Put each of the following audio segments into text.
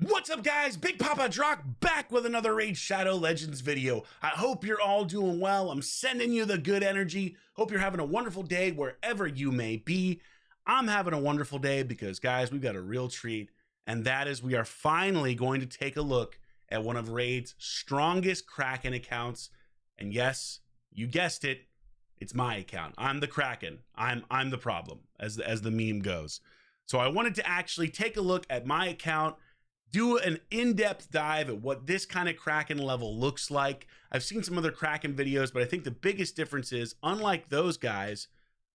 What's up, guys? Big Papa Drock back with another Raid Shadow Legends video. I hope you're all doing well. I'm sending you the good energy. Hope you're having a wonderful day wherever you may be. I'm having a wonderful day because, guys, we've got a real treat, and that is we are finally going to take a look at one of Raid's strongest Kraken accounts. And yes, you guessed it, it's my account. I'm the Kraken. I'm the problem, as the meme goes. So I wanted to actually take a look at my account, do an in-depth dive at what this kind of Kraken level looks like. I've seen some other Kraken videos, but I think the biggest difference is, unlike those guys,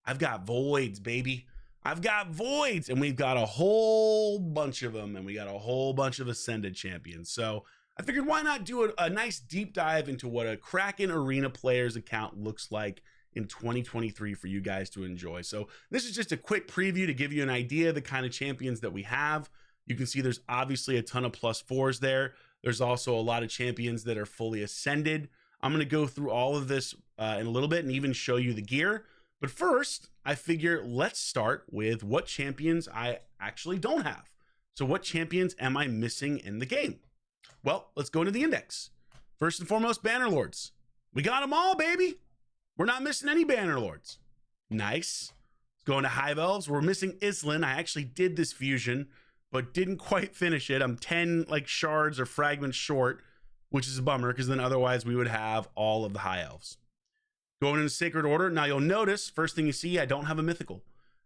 I've got voids, baby. I've got voids, and we've got a whole bunch of them, and we got a whole bunch of Ascended champions. So I figured, why not do a nice deep dive into what a Kraken Arena player's account looks like in 2023 for you guys to enjoy. So this is just a quick preview to give you an idea of the kind of champions that we have. You can see there's obviously a ton of +4s there. There's also a lot of champions that are fully ascended. I'm going to go through all of this in a little bit and even show you the gear. But first, I figure let's start with what champions I actually don't have. So what champions am I missing in the game? Well, let's go into the index. First and foremost, Bannerlords. We got them all, baby. We're not missing any Bannerlords. Nice. Let's go into Hive Elves. We're missing Islin. I actually did this fusion, but didn't quite finish it. I'm 10 like shards or fragments short, which is a bummer because then otherwise we would have all of the High Elves. Going into Sacred Order. Now you'll notice, first thing you see, I don't have a mythical.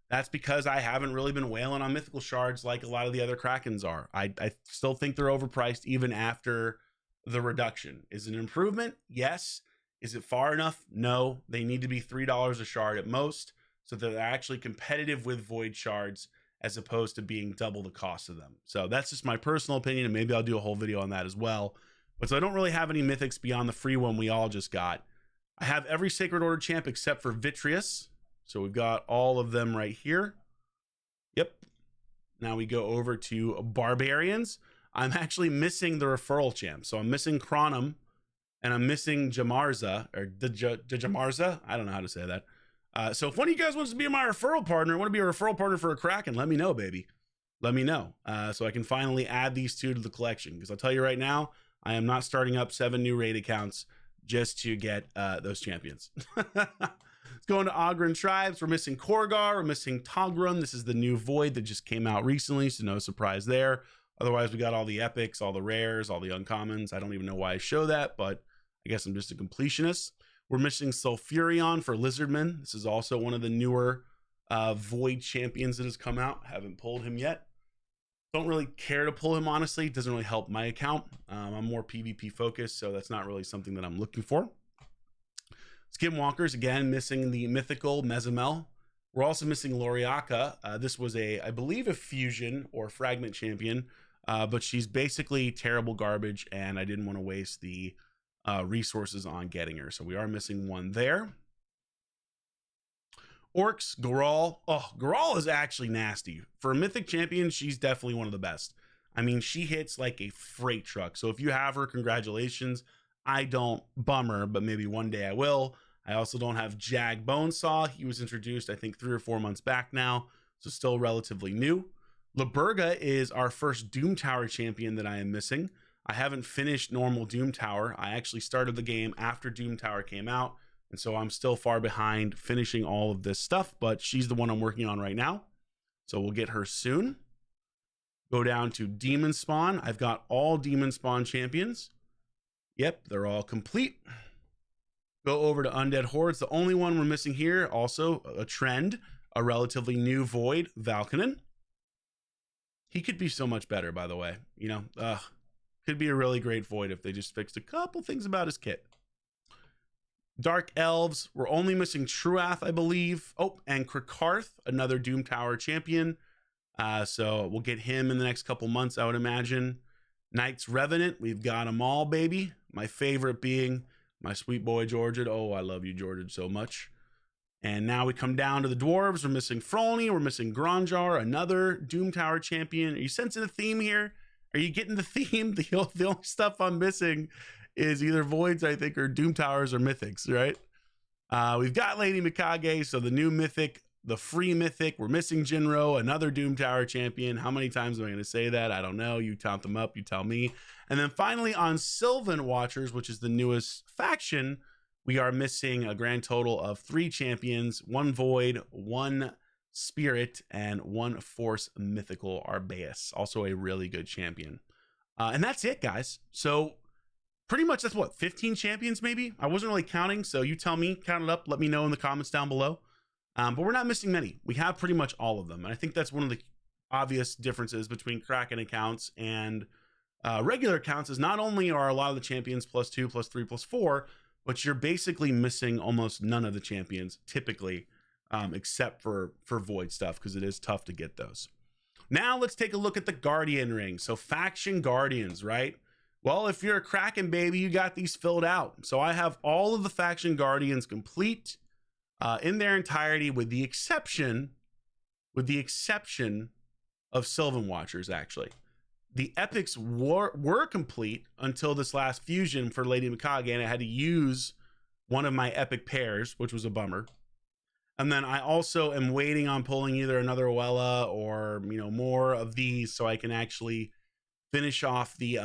That's because I haven't really been wailing on mythical shards like a lot of the other Krakens are. I still think they're overpriced even after the reduction. Is it an improvement? Yes. Is it far enough? No. They need to be $3 a shard at most, so they're actually competitive with void shards as opposed to being double the cost of them. So that's just my personal opinion, and maybe I'll do a whole video on that as well. But so I don't really have any mythics beyond the free one we all just got. I have every Sacred Order champ except for Vitreous. So we've got all of them right here. Yep. Now we go over to Barbarians. I'm actually missing the referral champ. So I'm missing Chronum, and I'm missing Jamarza, or Jamarza. I don't know how to say that. So if one of you guys wants to be my referral partner, want to be a referral partner for a Kraken, let me know, baby. Let me know. So I can finally add these two to the collection. Because I'll tell you right now, I am not starting up 7 new raid accounts just to get those champions. Let's go into Ogren Tribes. We're missing Korgar. We're missing Togrum. This is the new Void that just came out recently, so no surprise there. Otherwise, we got all the epics, all the rares, all the uncommons. I don't even know why I show that, but I guess I'm just a completionist. We're missing Sulfurion for Lizardman. This is also one of the newer Void champions that has come out. Haven't pulled him yet. Don't really care to pull him, honestly. It doesn't really help my account. I'm more PvP focused, so that's not really something that I'm looking for. Skinwalkers, again, missing the mythical Mezamel. We're also missing Loriaka. This was I believe a fusion or fragment champion, but she's basically terrible garbage, and I didn't want to waste the resources on getting her. So we are missing one there. Orcs, Garal. Oh, Garal is actually nasty. For a mythic champion, she's definitely one of the best. I mean, she hits like a freight truck. So if you have her, congratulations. I don't. Bummer, but maybe one day I will. I also don't have Jag Bonesaw. He was introduced, I think, 3 or 4 months back now, so still relatively new. Laburga is our first Doom Tower champion that I am missing. I haven't finished normal Doom Tower. I actually started the game after Doom Tower came out, and so I'm still far behind finishing all of this stuff, but she's the one I'm working on right now, so we'll get her soon. Go down to Demon Spawn. I've got all Demon Spawn champions. Yep, they're all complete. Go over to Undead Hordes. The only one we're missing here, also a trend, a relatively new Void, Valkanen. He could be so much better, by the way. You know, could be a really great Void if they just fixed a couple things about his kit. Dark Elves, we're only missing Truath, I believe. Oh, and Krakarth, another Doom Tower champion. So we'll get him in the next couple months, I would imagine. Knights Revenant, we've got them all, baby. My favorite being my sweet boy Georgid. Oh, I love you, Georgid, so much. And now we come down to the dwarves. We're missing Frolny. We're missing Gronjar, another Doom Tower champion. Are you sensing a theme here? Are you getting the theme? The only stuff I'm missing is either Voids, I think, or Doom Towers or Mythics, right? We've got Lady Mikage, so the new Mythic the free mythic. We're missing Jinro, another Doom Tower champion. How many times am I going to say that? I don't know. You count them up, you tell me. And then finally on Sylvan Watchers, which is the newest faction, we are missing a grand total of 3 champions, 1 Void, 1 Spirit, and 1 Force Mythical Arbaeus. Also a really good champion. And that's it, guys. So pretty much that's what, 15 champions maybe? I wasn't really counting, so you tell me, count it up, let me know in the comments down below. But we're not missing many. We have pretty much all of them. And I think that's one of the obvious differences between Kraken accounts and regular accounts is not only are a lot of the champions +2, +3, +4, but you're basically missing almost none of the champions typically, except for Void stuff, because it is tough to get those. Now let's take a look at the Guardian ring. So faction Guardians, right? Well, if you're a Kraken baby, you got these filled out. So I have all of the faction Guardians complete in their entirety, with the exception of Sylvan Watchers. Actually, the epics were complete until this last fusion for Lady Mikage, and I had to use one of my epic pairs, which was a bummer. And then I also am waiting on pulling either another Oella or, you know, more of these so I can actually finish off the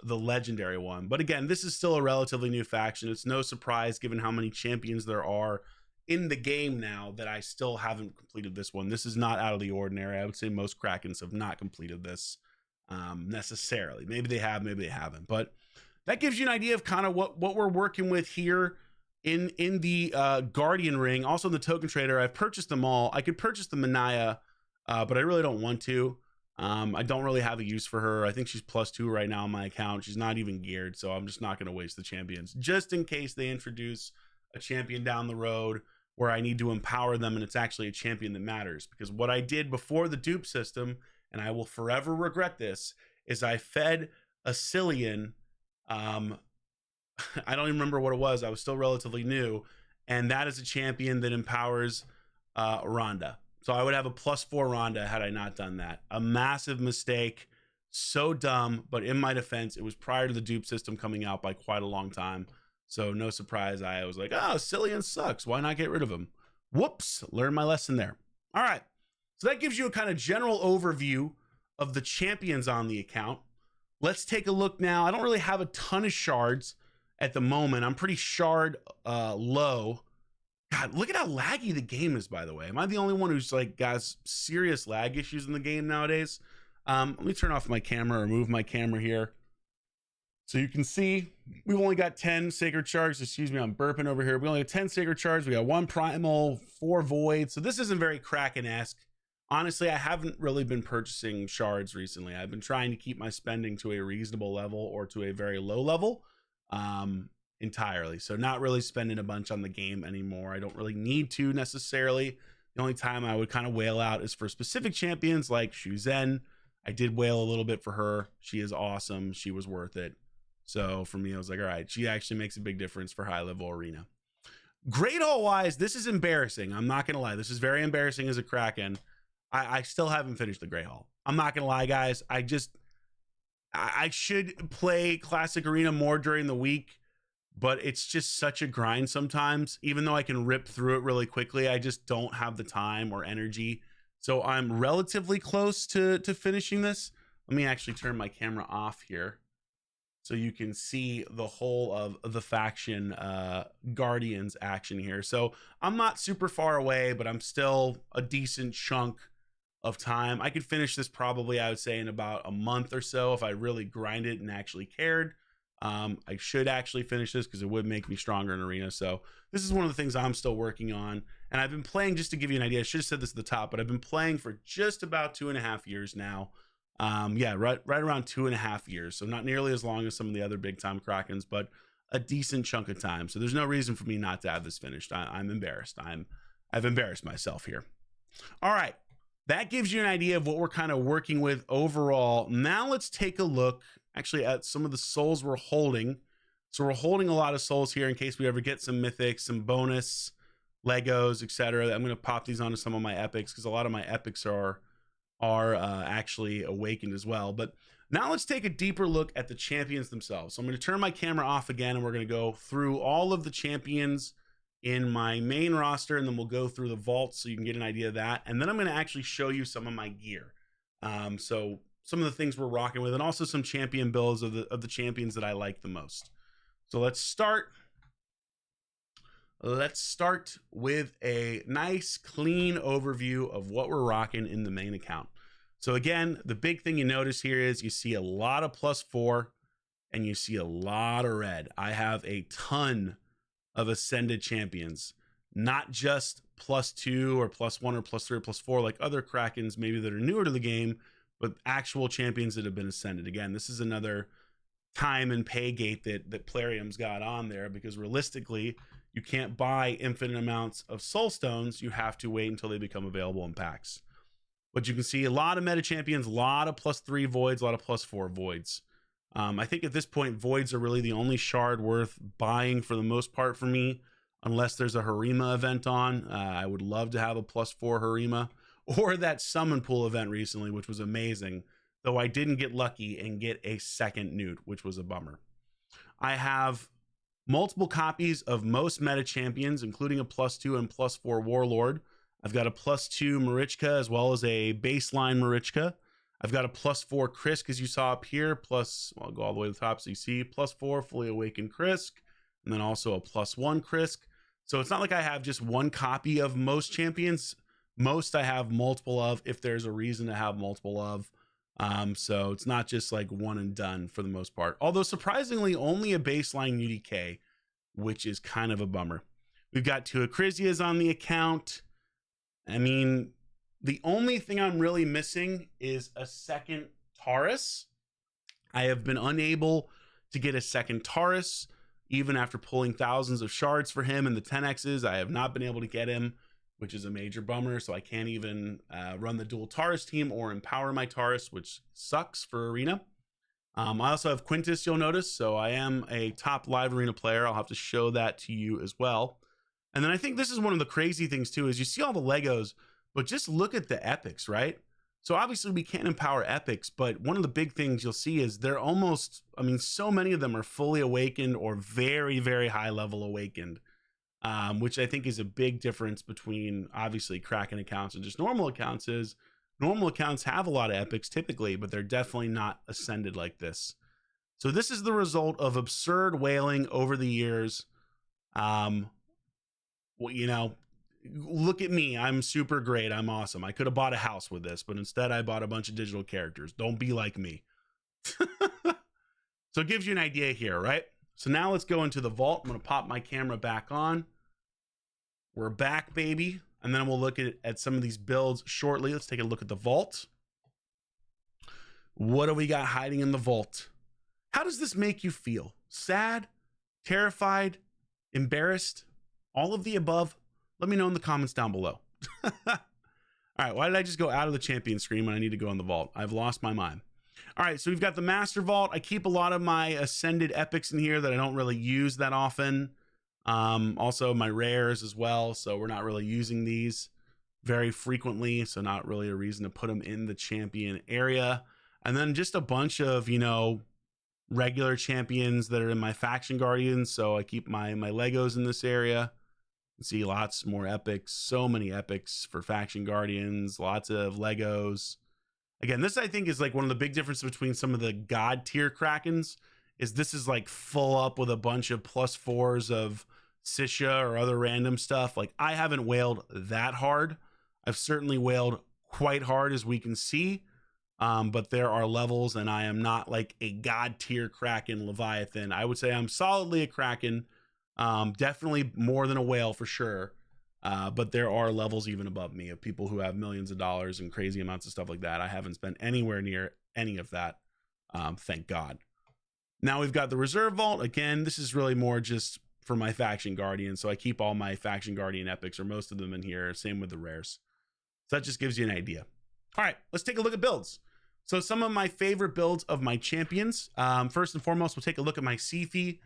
legendary one. But again, this is still a relatively new faction. It's no surprise given how many champions there are in the game now that I still haven't completed this one. This is not out of the ordinary. I would say most Krakens have not completed this necessarily. Maybe they have, maybe they haven't. But that gives you an idea of kind of what we're working with here in the Guardian ring. Also in the token trader, I've purchased them all. I could purchase the Manaya, but I really don't want to. I don't really have a use for her. I think she's +2 right now on my account. She's not even geared, so I'm just not going to waste the champions just in case they introduce a champion down the road where I need to empower them and it's actually a champion that matters. Because what I did before the dupe system, and I will forever regret this, is I fed a Cillian, I don't even remember what it was. I was still relatively new, and that is a champion that empowers Rhonda. So I would have a +4 Rhonda had I not done that. A massive mistake, so dumb, but in my defense, it was prior to the dupe system coming out by quite a long time. So no surprise, I was like, oh, Cillian sucks. Why not get rid of him? Whoops, learned my lesson there. All right, so that gives you a kind of general overview of the champions on the account. Let's take a look now. I don't really have a ton of shards at the moment. I'm pretty shard low. God, look at how laggy the game is, by the way. Am I the only one who's like got serious lag issues in the game nowadays? Let me turn off my camera or move my camera here. So you can see we've only got 10 sacred shards. Excuse me, I'm burping over here. We only have 10 sacred shards. We got 1 primal, 4 void. So this isn't very Kraken-esque. Honestly, I haven't really been purchasing shards recently. I've been trying to keep my spending to a reasonable level or to a very low level entirely. So not really spending a bunch on the game anymore. I don't really need to necessarily. The only time I would kind of wail out is for specific champions like Shu Zhen. I did wail a little bit for her. She is awesome. She was worth it. So for me, I was like, all right, she actually makes a big difference for high level arena. Great haul wise, this is embarrassing. I'm not going to lie. This is very embarrassing as a Kraken. I still haven't finished the Great Hall. I'm not going to lie, guys. I should play Classic Arena more during the week, but it's just such a grind sometimes. Even though I can rip through it really quickly, I just don't have the time or energy. So I'm relatively close to finishing this. Let me actually turn my camera off here so you can see the whole of the faction Guardians action here. So I'm not super far away, but I'm still a decent chunk of time. I could finish this probably, I would say, in about a month or so if I really grind it and actually cared. I should actually finish this because it would make me stronger in arena. So this is one of the things I'm still working on. And I've been playing, just to give you an idea, I should have said this at the top, but I've been playing for just about 2.5 years now. Yeah, right around 2.5 years. So not nearly as long as some of the other big time Krakens, but a decent chunk of time. So there's no reason for me not to have this finished. I'm embarrassed. I've embarrassed myself here. All right. That gives you an idea of what we're kind of working with overall. Now let's take a look actually at some of the souls we're holding. So we're holding a lot of souls here in case we ever get some mythics, some bonus Legos, etc. I'm going to pop these onto some of my epics because a lot of my epics are actually awakened as well. But now let's take a deeper look at the champions themselves. So I'm going to turn my camera off again and we're going to go through all of the champions in my main roster, and then we'll go through the vault so you can get an idea of that. And then I'm going to actually show you some of my gear. So some of the things we're rocking with, and also some champion builds of the champions that I like the most. So let's start with a nice clean overview of what we're rocking in the main account. So again, the big thing you notice here is you see a lot of +4 and you see a lot of red. I have a ton of ascended champions, not just +2 or +1 or +3 or +4 like other Krakens maybe that are newer to the game, but actual champions that have been ascended. Again, this is another time and pay gate that Plarium's got on there, because realistically, you can't buy infinite amounts of soul stones. You have to wait until they become available in packs. But you can see a lot of meta champions, a lot of +3 voids, a lot of +4 voids. I think at this point, voids are really the only shard worth buying for the most part for me, unless there's a Harima event on. I would love to have a +4 Harima, or that summon pool event recently, which was amazing, though I didn't get lucky and get a second newt, which was a bummer. I have multiple copies of most meta champions, including a +2 and +4 Warlord. I've got a +2 Marichka as well as a baseline Marichka. I've got a +4 Krisk, as you saw up here, I'll go all the way to the top so you see, +4 Fully Awakened Krisk, and then also a +1 Krisk. So it's not like I have just one copy of most champions. Most I have multiple of, if there's a reason to have multiple of. So it's not just like one and done for the most part. Although surprisingly, only a baseline UDK, which is kind of a bummer. We've got 2 Acrisias on the account. I mean, the only thing I'm really missing is a second Taurus. I have been unable to get a second Taurus, even after pulling thousands of shards for him and the 10Xs. I have not been able to get him, which is a major bummer. So I can't even run the dual Taurus team or empower my Taurus, which sucks for Arena. I also have Quintus, you'll notice. So I am a top live Arena player. I'll have to show that to you as well. And then I think this is one of the crazy things too, is you see all the Legos, but just look at the epics, right? So obviously we can't empower epics, but one of the big things you'll see is they're almost, I mean, so many of them are fully awakened or very, very high level awakened, which I think is a big difference between obviously Kraken accounts and just normal accounts. Is normal accounts have a lot of epics typically, but they're definitely not ascended like this. So this is the result of absurd whaling over the years. Well, you know, look at me. I'm super great. I'm awesome. I could have bought a house with this, but instead I bought a bunch of digital characters. Don't be like me. So it gives you an idea here, right? So now let's go into the vault. I'm going to pop my camera back on. We're back, baby. And then we'll look at some of these builds shortly. Let's take a look at the vault. What do we got hiding in the vault? How does this make you feel? Sad? Terrified? Embarrassed? All of the above? Let me know in the comments down below. All right, why did I just go out of the champion screen when I need to go in the vault? I've lost my mind. All right, so we've got the master vault. I keep a lot of my ascended epics in here that I don't really use that often. Also my rares as well, so we're not really using these very frequently, so not really a reason to put them in the champion area. And then just a bunch of, you know, regular champions that are in my faction guardians, so I keep my Legos in this area. You see lots more epics, so many epics for faction guardians, lots of Legos. Again, this I think is like one of the big differences between some of the god tier Krakens, is this is like full up with a bunch of +4s of Sisha or other random stuff. Like I haven't whaled that hard. I've certainly whaled quite hard, as we can see, but there are levels, and I am not like a god tier Kraken Leviathan. I would say I'm solidly a Kraken, definitely more than a whale for sure. But there are levels even above me of people who have millions of dollars and crazy amounts of stuff like that. I haven't spent anywhere near any of that. Thank God. Now we've got the reserve vault. Again, this is really more just for my faction guardian. So I keep all my faction guardian epics, or most of them, in here. Same with the rares. So that just gives you an idea. All right, let's take a look at builds. So some of my favorite builds of my champions. First and foremost, we'll take a look at my Sifi.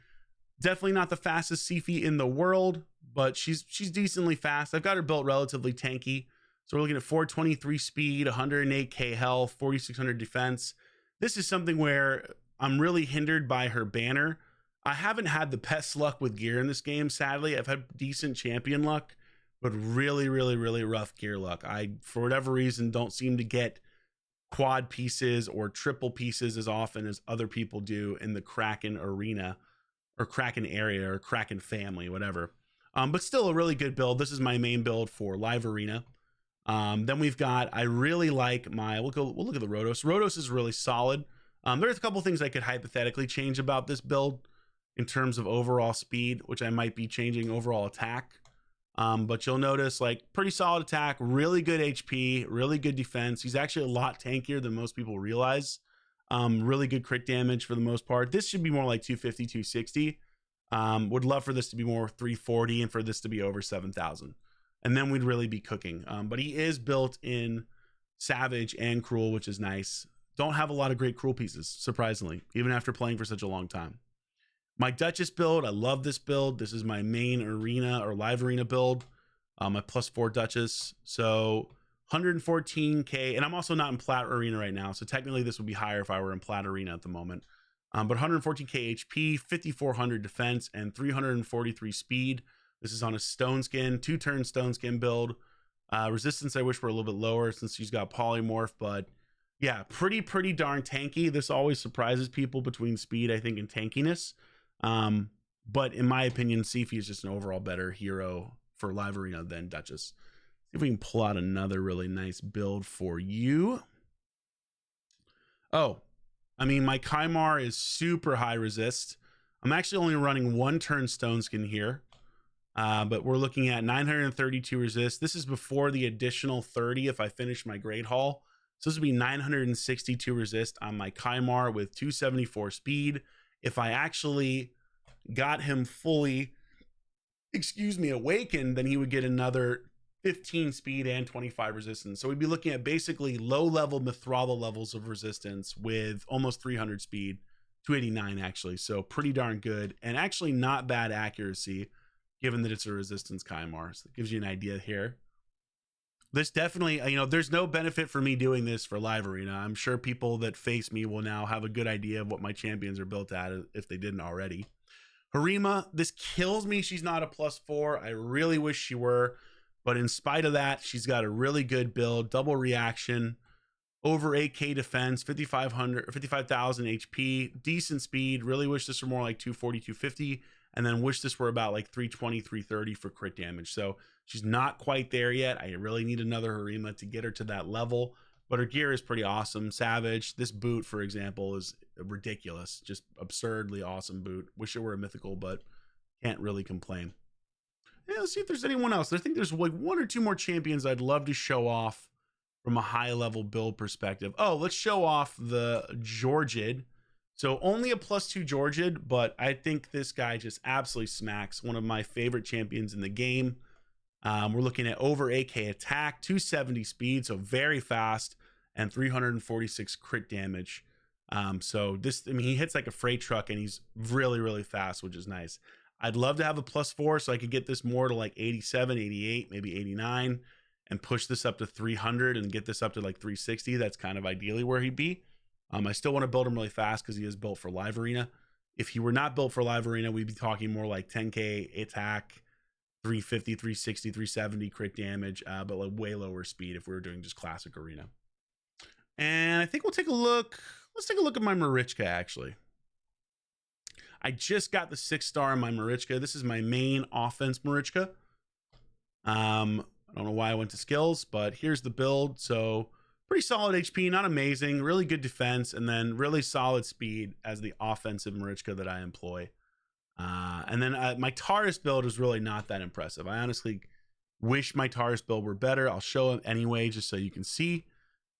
Definitely not the fastest Sifi in the world, but she's decently fast. I've got her built relatively tanky. So we're looking at 423 speed, 108k health, 4600 defense. This is something where I'm really hindered by her banner. I haven't had the best luck with gear in this game, sadly. I've had decent champion luck, but really, really, really rough gear luck. I, for whatever reason, don't seem to get quad pieces or triple pieces as often as other people do in the Kraken arena or Kraken area or Kraken family, whatever. But still a really good build. This is my main build for live arena. Then we've got, I really like my, we'll look at the Rhodos. Rhodos is really solid. There's a couple things I could hypothetically change about this build in terms of overall speed, which I might be changing overall attack. But you'll notice like pretty solid attack, really good HP, really good defense. He's actually a lot tankier than most people realize. Really good crit damage for the most part. This should be more like 250, 260. Would love for this to be more 340 and for this to be over 7,000. And then we'd really be cooking. But he is built in Savage and Cruel, which is nice. Don't have a lot of great Cruel pieces, surprisingly, even after playing for such a long time. My Duchess build, I love this build. This is my main arena or live arena build. My +4 Duchess. So 114k, and I'm also not in Plat Arena right now. So technically this would be higher if I were in Plat Arena at the moment. But 114k HP, 5400 defense, and 343 speed. This is on a stone skin, 2-turn stone skin build. Resistance I wish were a little bit lower since she's got polymorph, but yeah, pretty darn tanky. This always surprises people between speed, I think, and tankiness. But in my opinion, Sifi is just an overall better hero for live arena than Duchess. See if we can pull out another really nice build for you. Oh, I mean, my Kymar is super high resist. I'm actually only running 1-turn stone skin here. But we're looking at 932 resist. This is before the additional 30 if I finish my Great Hall. So this would be 962 resist on my Kymar with 274 speed. If I actually got him fully, awakened, then he would get another 15 speed and 25 resistance. So we'd be looking at basically low-level Mithrala levels of resistance with almost 300 speed, 289 actually. So pretty darn good, and actually not bad accuracy, given that it's a resistance Kymar. So it gives you an idea here. This definitely, there's no benefit for me doing this for live arena. I'm sure people that face me will now have a good idea of what my champions are built at if they didn't already. Harima, this kills me. She's not a +4. I really wish she were. But in spite of that, she's got a really good build. Double reaction, over 8k defense, 55,000 HP, decent speed. Really wish this were more like 240, 250. And then wish this were about like 320, 330 for crit damage. So she's not quite there yet. I really need another Harima to get her to that level. But her gear is pretty awesome. Savage. This boot, for example, is ridiculous. Just absurdly awesome boot. Wish it were a mythical, but can't really complain. Yeah, let's see if there's anyone else. I think there's like 1 or 2 more champions I'd love to show off from a high-level build perspective. Oh, let's show off the Georgid. So only a +2 Georgid, but I think this guy just absolutely smacks. One of my favorite champions in the game. We're looking at over 8k attack, 270 speed, so very fast, and 346 crit damage. So this, he hits like a freight truck, and he's really fast, which is nice. I'd love to have a +4 so I could get this more to like 87, 88, maybe 89, and push this up to 300 and get this up to like 360. That's kind of ideally where he'd be. I still want to build him really fast because he is built for live arena. If he were not built for live arena, we'd be talking more like 10k attack, 350, 360, 370 crit damage, but like way lower speed if we were doing just classic arena. And I think we'll take a look. Let's take a look at my Marichka, actually. I just got the 6-star in my Marichka. This is my main offense Marichka. I don't know why I went to skills, but here's the build. So pretty solid HP, not amazing, really good defense, and then really solid speed as the offensive Marichka that I employ. And then my Taurus build is really not that impressive. I honestly wish my Taurus build were better. I'll show it anyway, just so you can see.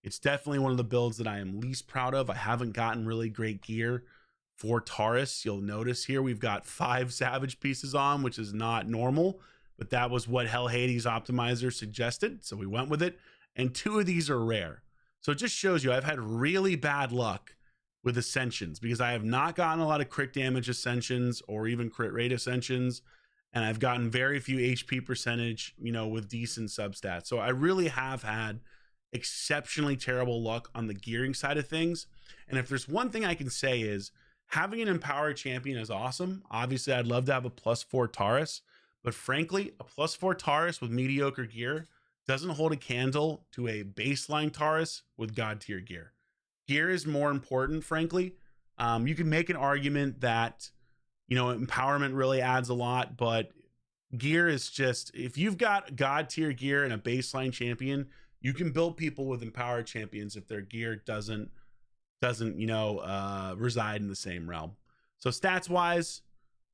It's definitely one of the builds that I am least proud of. I haven't gotten really great gear for Taurus. You'll notice here we've got 5 Savage pieces on, which is not normal, but that was what Hell Hades Optimizer suggested, so we went with it. And 2 of these are rare. So it just shows you I've had really bad luck with Ascensions because I have not gotten a lot of crit damage Ascensions or even crit rate Ascensions, and I've gotten very few HP percentage, with decent substats. So I really have had exceptionally terrible luck on the gearing side of things. And if there's one thing I can say is Having an empowered champion is awesome. Obviously, I'd love to have a +4 Taurus, but frankly, a +4 Taurus with mediocre gear doesn't hold a candle to a baseline Taurus with god tier gear. Gear is more important, frankly. You can make an argument that, you know, empowerment really adds a lot, but gear is just, if you've got god tier gear and a baseline champion, you can build people with empowered champions if their gear doesn't reside in the same realm. So stats wise,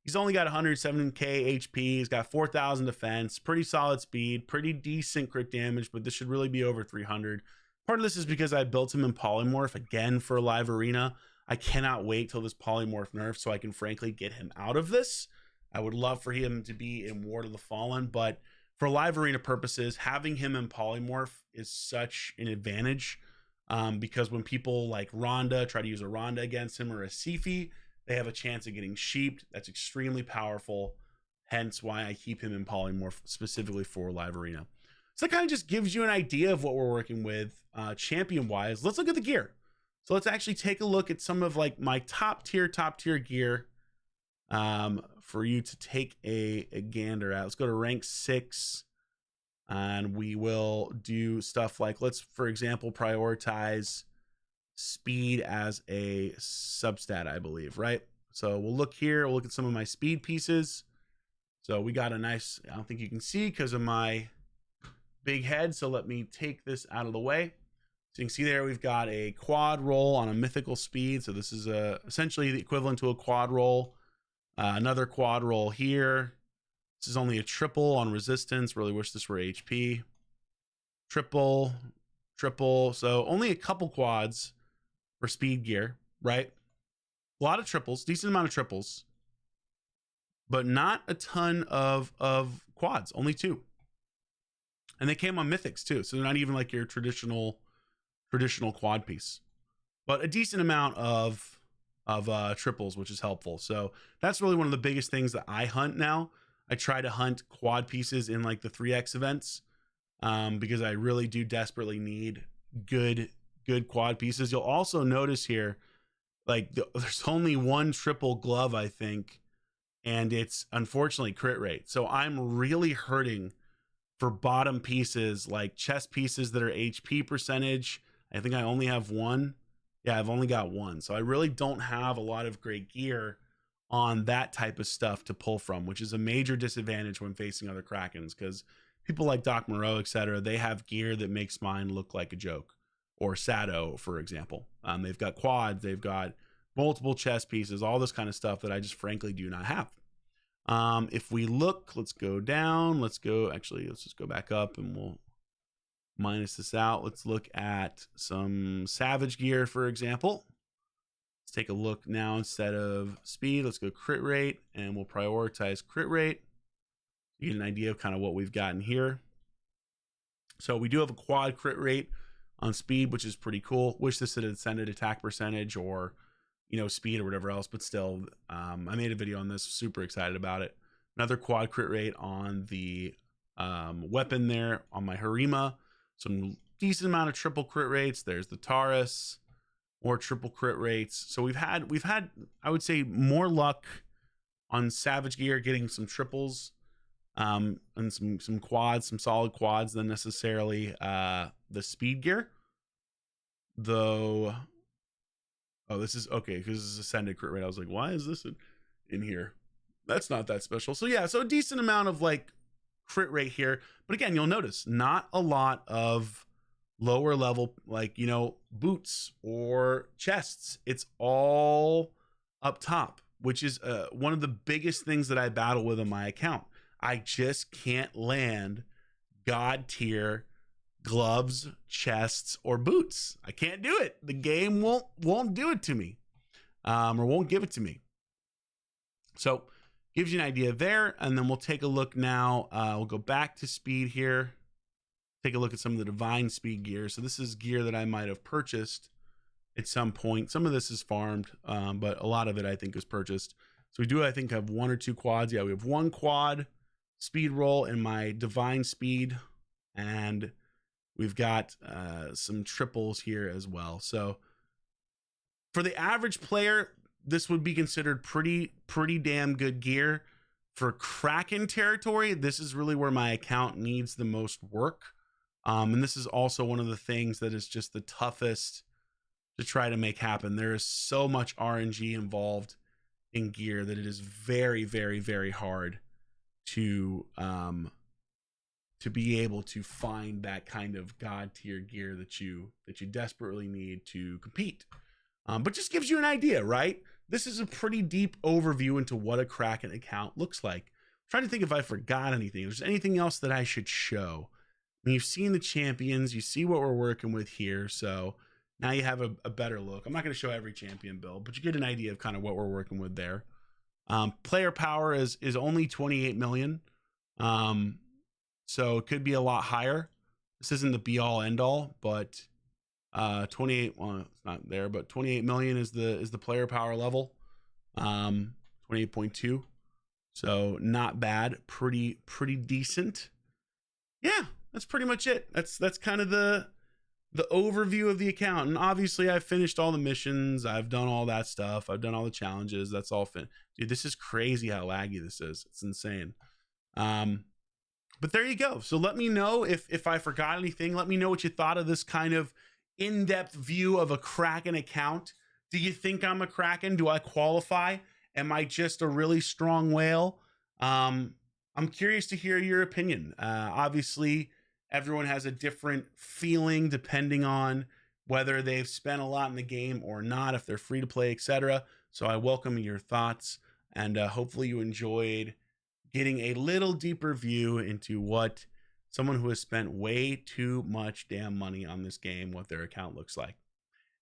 he's only got 107k HP. He's got 4,000 defense, pretty solid speed, pretty decent crit damage, but this should really be over 300. Part of this is because I built him in polymorph again for a live arena. I cannot wait till this polymorph nerf so I can frankly get him out of this. I would love for him to be in Ward of the Fallen, but for live arena purposes, having him in polymorph is such an advantage, because when people like Rhonda try to use a Rhonda against him or a Sifi, they have a chance of getting sheeped. That's extremely powerful, hence why I keep him in polymorph specifically for live arena. So that kind of just gives you an idea of what we're working with champion wise. Let's look at the gear. So let's actually take a look at some of like my top tier gear for you to take a gander at. Let's go to rank 6 and we will do stuff like, let's for example prioritize speed as a substat, I believe, right? So we'll look here, we'll look at some of my speed pieces. So we got a nice, I don't think you can see because of my big head, so let me take this out of the way. So you can see there we've got a quad roll on a mythical speed, so this is essentially the equivalent to a quad roll. Another quad roll here. This is only a triple on resistance. Really wish this were HP. Triple, so only a couple quads for speed gear, right? A lot of triples, decent amount of triples, but not a ton of quads, only 2. And they came on mythics too, so they're not even like your traditional quad piece, but a decent amount of triples, which is helpful. So that's really one of the biggest things that I hunt now. I try to hunt quad pieces in like the 3x events, because I really do desperately need good quad pieces. You'll also notice here, like there's only one triple glove, I think, and it's unfortunately crit rate. So I'm really hurting for bottom pieces, like chest pieces that are HP percentage. I think I only have 1. Yeah, I've only got 1. So I really don't have a lot of great gear on that type of stuff to pull from, which is a major disadvantage when facing other Krakens, because people like Doc Moreau, etc., they have gear that makes mine look like a joke. Or Sado, for example. They've got quads, they've got multiple chest pieces, all this kind of stuff that I just frankly do not have. If we look, let's go down, let's just go back up and we'll minus this out. Let's look at some Savage gear, for example. Let's take a look now. Instead of speed, let's go crit rate, and we'll prioritize crit rate. You get an idea of kind of what we've gotten here. So we do have a quad crit rate on speed, which is pretty cool. Wish this had ascended attack percentage or, you know, speed or whatever else, but still, I made a video on this, super excited about it. Another quad crit rate on the weapon there on my Harima. Some decent amount of triple crit rates. There's the Taurus, more triple crit rates. So we've had I would say more luck on Savage gear getting some triples, and some quads, some solid quads than necessarily the speed gear. Though, oh, this is okay because this is ascended crit rate. I was like, why is this in here? That's not that special. So yeah, so a decent amount of like crit rate here, but again, you'll notice not a lot of lower level, like, you know, boots or chests. It's all up top, which is one of the biggest things that I battle with on my account. I just can't land god tier gloves, chests, or boots. I can't do it. The game won't do it to me, or won't give it to me. So gives you an idea there, and then we'll take a look now. We'll go back to speed here. Take a look at some of the divine speed gear. So this is gear that I might have purchased at some point. Some of this is farmed, but a lot of it I think is purchased. So we do, I think, have 1 or 2 quads. Yeah, we have 1 quad speed roll in my divine speed, and we've got some triples here as well. So for the average player, this would be considered pretty damn good gear. For Kraken territory, this is really where my account needs the most work. And this is also one of the things that is just the toughest to try to make happen. There is so much RNG involved in gear that it is very, very, very hard to be able to find that kind of god tier gear that you desperately need to compete. But just gives you an idea, right? This is a pretty deep overview into what a Kraken account looks like. I'm trying to think if I forgot anything. If there's anything else that I should show. I mean, you've seen the champions, you see what we're working with here, so now you have a better look. I'm not going to show every champion build, but you get an idea of kind of what we're working with there. Player power is only 28 million, so it could be a lot higher. This isn't the be all end all, but 28, well, it's not there, but 28 million is the player power level. 28.2, so not bad, pretty decent. Yeah, that's pretty much it. That's kind of the overview of the account. And obviously I've finished all the missions, I've done all that stuff, I've done all the challenges. That's all dude, this is crazy how laggy this is. It's insane. But there you go. So let me know if I forgot anything. Let me know what you thought of this kind of in-depth view of a Kraken account. Do you think I'm a Kraken? Do I qualify? Am I just a really strong whale? I'm curious to hear your opinion. Obviously, everyone has a different feeling depending on whether they've spent a lot in the game or not, if they're free to play, etc. So I welcome your thoughts, and hopefully you enjoyed getting a little deeper view into what someone who has spent way too much damn money on this game, what their account looks like.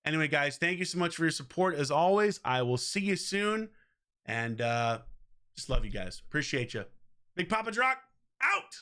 Anyway, guys, thank you so much for your support. As always, I will see you soon, and just love you guys. Appreciate you. Big Papa Drock, out!